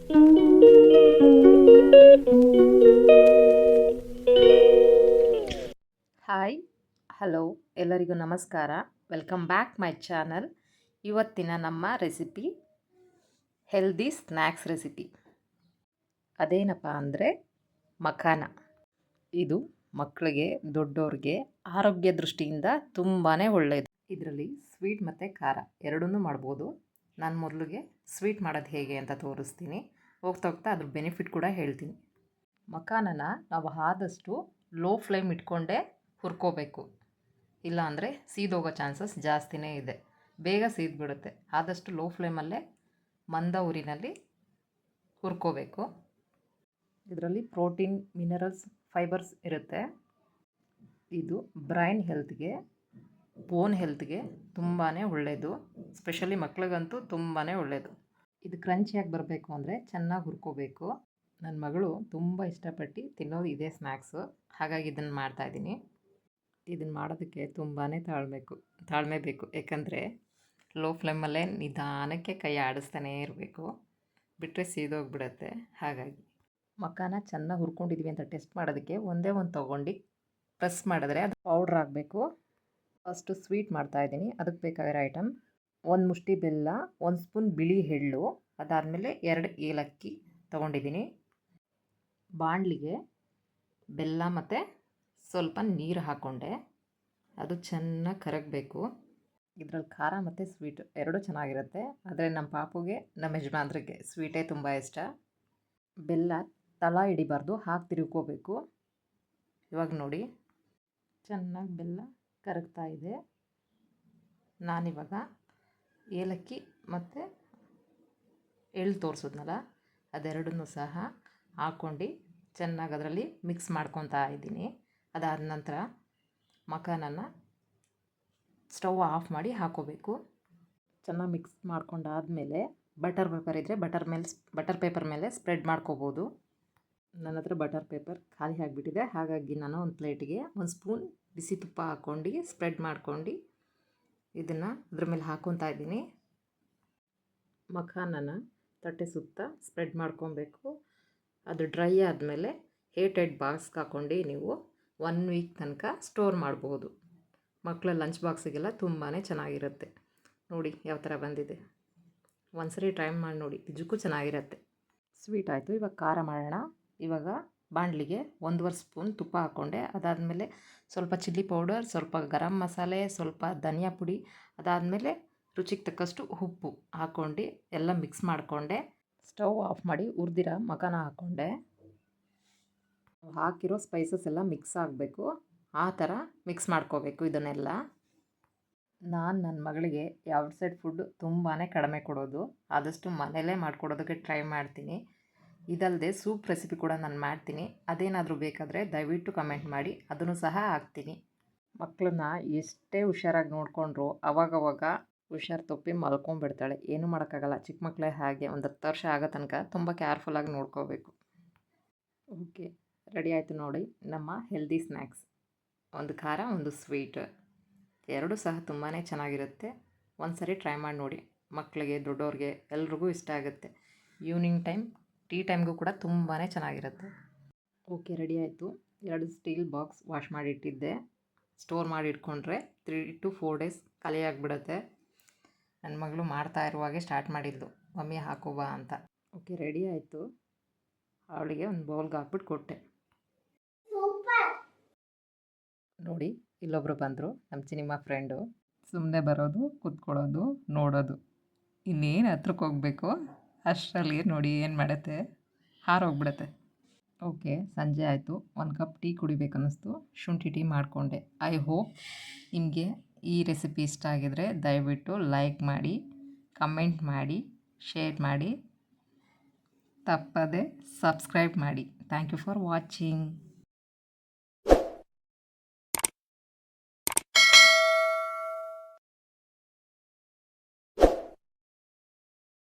Hi, hello, ಎಲ್ಲರಿಗೂ ನಮಸ್ಕಾರ. Welcome back my channel. ಇವತ್ತಿನ ನಮ್ಮ ರೆಸಿಪಿ ಹೆಲ್ದಿ ಸ್ನ್ಯಾಕ್ಸ್ ರೆಸಿಪಿ. ಅದೇನಪ್ಪ ಅಂದರೆ ಮಖಾನ. ಇದು ಮಕ್ಕಳಿಗೆ ದೊಡ್ಡೋರಿಗೆ ಆರೋಗ್ಯ ದೃಷ್ಟಿಯಿಂದ ತುಂಬಾ ಒಳ್ಳೆಯದು. ಇದರಲ್ಲಿ ಸ್ವೀಟ್ ಮತ್ತು ಖಾರ ಎರಡನ್ನೂ ಮಾಡ್ಬೋದು. ನಾನು ಮೊದಲಿಗೆ ಸ್ವೀಟ್ ಮಾಡೋದು ಹೇಗೆ ಅಂತ ತೋರಿಸ್ತೀನಿ. ಹೋಗ್ತಾ ಹೋಗ್ತಾ ಅದ್ರ ಬೆನಿಫಿಟ್ ಕೂಡ ಹೇಳ್ತೀನಿ. ಮಖಾನನ ನಾವು ಆದಷ್ಟು ಲೋ ಫ್ಲೇಮ್ ಇಟ್ಕೊಂಡೇ ಹುರ್ಕೋಬೇಕು. ಇಲ್ಲಾಂದರೆ ಸೀದೋಗೋ ಚಾನ್ಸಸ್ ಜಾಸ್ತಿನೇ ಇದೆ. ಬೇಗ ಸೀದ್ಬಿಡುತ್ತೆ. ಆದಷ್ಟು ಲೋ ಫ್ಲೇಮಲ್ಲೇ ಮಂದ ಉರಿನಲ್ಲಿ ಹುರ್ಕೋಬೇಕು. ಇದರಲ್ಲಿ ಪ್ರೋಟೀನ್, ಮಿನರಲ್ಸ್, ಫೈಬರ್ಸ್ ಇರುತ್ತೆ. ಇದು ಬ್ರೈನ್ ಹೆಲ್ತ್ಗೆ, ಬೋನ್ ಹೆಲ್ತ್ಗೆ ತುಂಬಾ ಒಳ್ಳೆಯದು. ಸ್ಪೆಷಲಿ ಮಕ್ಳಿಗಂತೂ ತುಂಬಾ ಒಳ್ಳೆಯದು. ಇದು ಕ್ರಂಚಿಯಾಗಿ ಬರಬೇಕು ಅಂದರೆ ಚೆನ್ನಾಗಿ ಹುರ್ಕೋಬೇಕು. ನನ್ನ ಮಗಳು ತುಂಬ ಇಷ್ಟಪಟ್ಟು ತಿನ್ನೋದು ಇದೇ ಸ್ನ್ಯಾಕ್ಸು. ಹಾಗಾಗಿ ಇದನ್ನು ಮಾಡ್ತಾಯಿದ್ದೀನಿ. ಇದನ್ನು ಮಾಡೋದಕ್ಕೆ ತುಂಬಾ ತಾಳ್ಮೆ ಬೇಕು. ಯಾಕಂದರೆ ಲೋ ಫ್ಲೇಮಲ್ಲೇ ನಿಧಾನಕ್ಕೆ ಕೈ ಆಡಿಸ್ತಾನೇ ಇರಬೇಕು. ಬಿಟ್ಟರೆ ಸೀದೋಗಿಬಿಡತ್ತೆ. ಹಾಗಾಗಿ ಮಖಾನ ಚೆನ್ನಾಗಿ ಹುರ್ಕೊಂಡಿದ್ವಿ ಅಂತ ಟೆಸ್ಟ್ ಮಾಡೋದಕ್ಕೆ ಒಂದೇ ಒಂದು ತೊಗೊಂಡು ಪ್ರೆಸ್ ಮಾಡಿದ್ರೆ ಅದು ಪೌಡ್ರ್ ಆಗಬೇಕು. ಫಸ್ಟು ಸ್ವೀಟ್ ಮಾಡ್ತಾಯಿದ್ದೀನಿ. ಅದಕ್ಕೆ ಬೇಕಾಗಿರೋ ಐಟಮ್: 1 ಮುಷ್ಟಿ ಬೆಲ್ಲ, 1 ಸ್ಪೂನ್ ಬಿಳಿ ಎಳ್ಳು, ಅದಾದಮೇಲೆ 2 ಏಲಕ್ಕಿ ತೊಗೊಂಡಿದ್ದೀನಿ. ಬಾಣಲಿಗೆ ಬೆಲ್ಲ ಮತ್ತು ಸ್ವಲ್ಪ ನೀರು ಹಾಕ್ಕೊಂಡೆ. ಅದು ಚೆನ್ನಾಗಿ ಕರಗಬೇಕು. ಇದರಲ್ಲಿ ಖಾರ ಮತ್ತು ಸ್ವೀಟ್ ಎರಡೂ ಚೆನ್ನಾಗಿರುತ್ತೆ. ಆದರೆ ನಮ್ಮ ಪಾಪುಗೆ, ನಮ್ಮ ಯಜಮಾನ್ರಿಗೆ ಸ್ವೀಟೇ ತುಂಬ ಇಷ್ಟ. ಬೆಲ್ಲ ತಳ ಹಿಡಿಬಾರ್ದು, ಹಾಕಿ ತಿರುಗ್ಕೋಬೇಕು. ಇವಾಗ ನೋಡಿ ಚೆನ್ನಾಗಿ ಬೆಲ್ಲ ಕರಗ್ತಾ ಇದೆ. ನಾನಿವಾಗ ಏಲಕ್ಕಿ ಮತ್ತು ಎಳ್ಳು ತೋರಿಸಿದ್ನಲ್ಲ ಅದೆರಡನ್ನೂ ಸಹ ಹಾಕ್ಕೊಂಡು ಚೆನ್ನಾಗಿ ಅದರಲ್ಲಿ ಮಿಕ್ಸ್ ಮಾಡ್ಕೊತಾ ಇದ್ದೀನಿ. ಅದಾದ ನಂತರ ಮಖಾನನ ಸ್ಟವ್ ಆಫ್ ಮಾಡಿ ಹಾಕ್ಕೋಬೇಕು. ಚೆನ್ನಾಗಿ ಮಿಕ್ಸ್ ಮಾಡ್ಕೊಂಡಾದಮೇಲೆ ಬಟರ್ ಪೇಪರ್ ಇದ್ದರೆ ಬಟರ್ ಪೇಪರ್ ಮೇಲೆ ಸ್ಪ್ರೆಡ್ ಮಾಡ್ಕೋಬೋದು. ನನ್ನ ಹತ್ರ ಬಟರ್ ಪೇಪರ್ ಖಾಲಿ ಆಗಿಬಿಟ್ಟಿದೆ. ಹಾಗಾಗಿ ನಾನು ಒಂದು ಪ್ಲೇಟಿಗೆ 1 ಸ್ಪೂನ್ ಬಿಸಿ ತುಪ್ಪ ಹಾಕ್ಕೊಂಡು ಸ್ಪ್ರೆಡ್ ಮಾಡ್ಕೊಂಡು ಇದನ್ನು ಅದ್ರ ಮೇಲೆ ಹಾಕ್ಕೊತಾ ಇದ್ದೀನಿ. ಮಖಾನನ ತಟ್ಟೆ ಸುತ್ತ ಸ್ಪ್ರೆಡ್ ಮಾಡ್ಕೊಬೇಕು. ಅದು ಡ್ರೈ ಆದಮೇಲೆ ಏರ್ಟೈಟ್ ಬಾಕ್ಸ್ಗೆ ಹಾಕ್ಕೊಂಡು ನೀವು 1 ವೀಕ್ ತನಕ ಸ್ಟೋರ್ ಮಾಡ್ಬೋದು. ಮಕ್ಕಳ ಲಂಚ್ ಬಾಕ್ಸಿಗೆಲ್ಲ ತುಂಬಾ ಚೆನ್ನಾಗಿರುತ್ತೆ. ನೋಡಿ ಯಾವ ಥರ ಬಂದಿದೆ. ಒಂದ್ಸರಿ ಟ್ರೈ ಮಾಡಿ ನೋಡಿ, ನಿಜಕ್ಕೂ ಚೆನ್ನಾಗಿರುತ್ತೆ. ಸ್ವೀಟ್ ಆಯಿತು. ಇವಾಗ ಖಾರ ಮಾಡೋಣ. ಇವಾಗ ಬಾಣಲಿಗೆ 1.5 ಸ್ಪೂನ್ ತುಪ್ಪ ಹಾಕ್ಕೊಂಡೆ. ಅದಾದಮೇಲೆ ಸ್ವಲ್ಪ ಚಿಲ್ಲಿ ಪೌಡರ್, ಸ್ವಲ್ಪ ಗರಂ ಮಸಾಲೆ, ಸ್ವಲ್ಪ ಧನಿಯಾ ಪುಡಿ, ಅದಾದಮೇಲೆ ರುಚಿಗೆ ತಕ್ಕಷ್ಟು ಉಪ್ಪು ಹಾಕ್ಕೊಂಡು ಎಲ್ಲ ಮಿಕ್ಸ್ ಮಾಡಿಕೊಂಡೆ. ಸ್ಟವ್ ಆಫ್ ಮಾಡಿ ಹುರಿದಿರೋ ಮಖಾನ ಹಾಕ್ಕೊಂಡೆ. ಹಾಕಿರೋ ಸ್ಪೈಸಸ್ ಎಲ್ಲ ಮಿಕ್ಸ್ ಆಗಬೇಕು. ಆ ಥರ ಮಿಕ್ಸ್ ಮಾಡ್ಕೋಬೇಕು ಇದನ್ನೆಲ್ಲ. ನಾನು ನನ್ನ ಮಗಳಿಗೆ ಔಟ್ಸೈಡ್ ಫುಡ್ ತುಂಬಾ ಕಡಿಮೆ ಕೊಡೋದು. ಆದಷ್ಟು ಮನೆಯಲ್ಲೇ ಮಾಡಿಕೊಡೋದಕ್ಕೆ ಟ್ರೈ ಮಾಡ್ತೀನಿ. ಇದಲ್ಲದೆ ಸೂಪ್ ರೆಸಿಪಿ ಕೂಡ ನಾನು ಮಾಡ್ತೀನಿ. ಅದೇನಾದರೂ ಬೇಕಾದರೆ ದಯವಿಟ್ಟು ಕಮೆಂಟ್ ಮಾಡಿ, ಅದನ್ನು ಸಹ ಹಾಕ್ತೀನಿ. ಮಕ್ಕಳನ್ನ ಎಷ್ಟೇ ಹುಷಾರಾಗಿ ನೋಡಿಕೊಂಡ್ರು ಅವಾಗವಾಗ ಹುಷಾರು ತಪ್ಪಿ ಮಲ್ಕೊಂಡ್ಬಿಡ್ತಾಳೆ. ಏನೂ ಮಾಡೋಕ್ಕಾಗಲ್ಲ. ಚಿಕ್ಕ ಮಕ್ಕಳೇ ಹಾಗೆ. ಒಂದು 10 ವರ್ಷ ಆಗೋ ತನಕ ತುಂಬ ಕೇರ್ಫುಲ್ಲಾಗಿ ನೋಡ್ಕೋಬೇಕು. ಓಕೆ, ರೆಡಿ ಆಯಿತು ನೋಡಿ ನಮ್ಮ ಹೆಲ್ದಿ ಸ್ನ್ಯಾಕ್ಸ್. ಒಂದು ಖಾರ, ಒಂದು ಸ್ವೀಟ್, ಎರಡೂ ಸಹ ತುಂಬಾ ಚೆನ್ನಾಗಿರುತ್ತೆ. ಒಂದು ಸರಿ ಟ್ರೈ ಮಾಡಿ ನೋಡಿ. ಮಕ್ಕಳಿಗೆ, ದೊಡ್ಡವ್ರಿಗೆ ಎಲ್ರಿಗೂ ಇಷ್ಟ ಆಗುತ್ತೆ. ಈವ್ನಿಂಗ್ ಟೈಮ್, ಟೀ ಟೈಮ್ಗೂ ಕೂಡ ತುಂಬಾ ಚೆನ್ನಾಗಿರುತ್ತೆ. ಓಕೆ, ರೆಡಿ ಆಯಿತು. 2 ಸ್ಟೀಲ್ ಬಾಕ್ಸ್ ವಾಶ್ ಮಾಡಿ ಇಟ್ಟಿದ್ದೆ. ಸ್ಟೋರ್ ಮಾಡಿ ಇಟ್ಕೊಂಡ್ರೆ 3 to 4 ಡೇಸ್ ಖಾಲಿ ಆಗಿಬಿಡುತ್ತೆ. ನನ್ನ ಮಗಳು ಮಾಡ್ತಾ ಇರುವಾಗೆ ಸ್ಟಾರ್ಟ್ ಮಾಡಿದ್ಲು, ಮಮ್ಮಿ ಹಾಕೋಬಾ ಅಂತ. ಓಕೆ, ರೆಡಿ ಆಯಿತು. ಅವಳಿಗೆ ಒಂದು ಬೌಲ್ಗೆ ಹಾಕ್ಬಿಟ್ಟು ಕೊಟ್ಟೆ. ನೋಡಿ, ಇಲ್ಲೊಬ್ಬರು ಬಂದರು, ನಮ್ಮ ಸಿನಿಮಾ ಫ್ರೆಂಡು. ಸುಮ್ಮನೆ ಬರೋದು, ಕೂತ್ಕೊಳ್ಳೋದು, ನೋಡೋದು, ಇನ್ನೇನು ಹತ್ರಕ್ಕೆ ಹೋಗಬೇಕು. ಅಷ್ಟರಲ್ಲಿ ನೋಡಿ ಏನು ಮಾಡುತ್ತೆ, ಹಾರೋಗ್ಬಿಡುತ್ತೆ. ಓಕೆ, ಸಂಜೆ ಆಯಿತು. 1 ಕಪ್ ಟೀ ಕುಡಿಬೇಕನ್ನಿಸ್ತು. ಶುಂಠಿ ಟೀ ಮಾಡಿಕೊಂಡೆ. ಐ ಹೋಪ್ ನಿಮಗೆ ಈ ರೆಸಿಪಿ ಇಷ್ಟ ಆಗಿದರೆ ದಯವಿಟ್ಟು ಲೈಕ್ ಮಾಡಿ, ಕಮೆಂಟ್ ಮಾಡಿ, ಶೇರ್ ಮಾಡಿ, ತಪ್ಪದೆ ಸಬ್ಸ್ಕ್ರೈಬ್ ಮಾಡಿ. Thank you for watching.